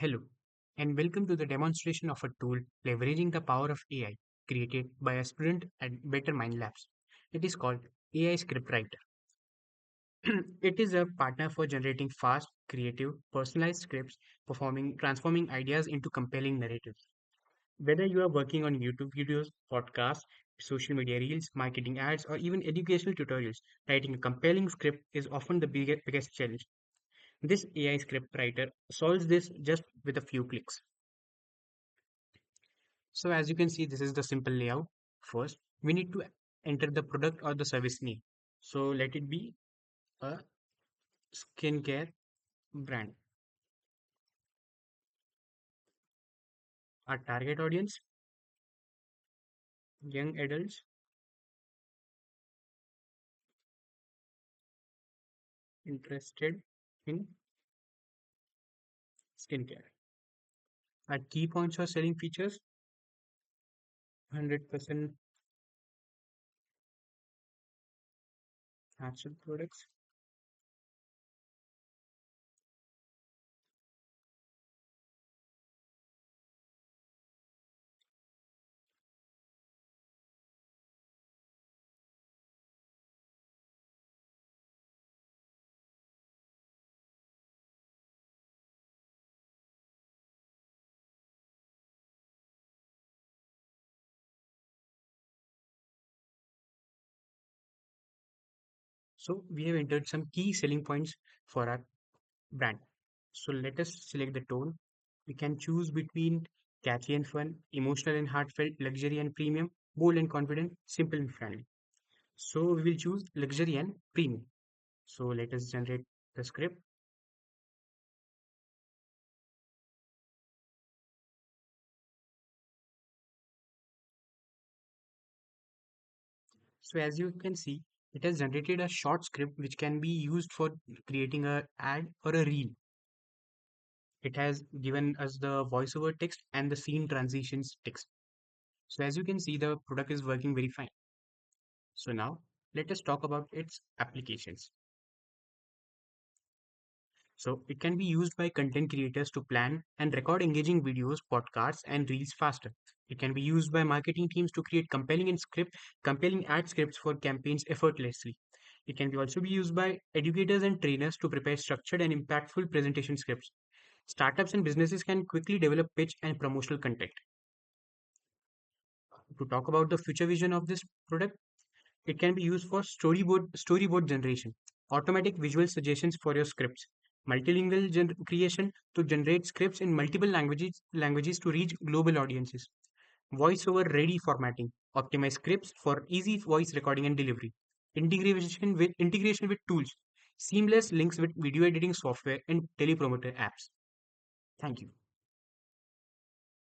Hello, and welcome to the demonstration of a tool leveraging the power of AI created by a student at BetterMind Labs. It is called AI Scriptwriter. It is a partner for generating fast, creative, personalized scripts, transforming ideas into compelling narratives. Whether you are working on YouTube videos, podcasts, social media reels, marketing ads, or even educational tutorials, writing a compelling script is often the biggest challenge. This AI scriptwriter solves this just with a few clicks. So as you can see, this is the simple layout. First, we need to enter the product or the service name. So let it be a skincare brand. Our target audience, young adults interested in skincare. Our key points or selling features, 100% natural products. So we have entered some key selling points for our brand. So let us select the tone. We can choose between catchy and fun, emotional and heartfelt, luxury and premium, bold and confident, simple and friendly. So we will choose luxury and premium. So let us generate the script. So as you can see, it has generated a short script which can be used for creating a ad or a reel. It has given us the voiceover text and the scene transitions text. So as you can see, the product is working very fine. So now let us talk about its applications. So it can be used by content creators to plan and record engaging videos, podcasts, and reels faster. It can be used by marketing teams to create compelling ad scripts for campaigns effortlessly. It can be also be used by educators and trainers to prepare structured and impactful presentation scripts. Startups and businesses can quickly develop pitch and promotional content. To talk about the future vision of this product, it can be used for storyboard generation, automatic visual suggestions for your scripts, multilingual creation to generate scripts in multiple languages to reach global audiences, voiceover ready formatting, optimize scripts for easy voice recording and delivery, integration with tools, seamless links with video editing software and telepromoter apps. Thank you.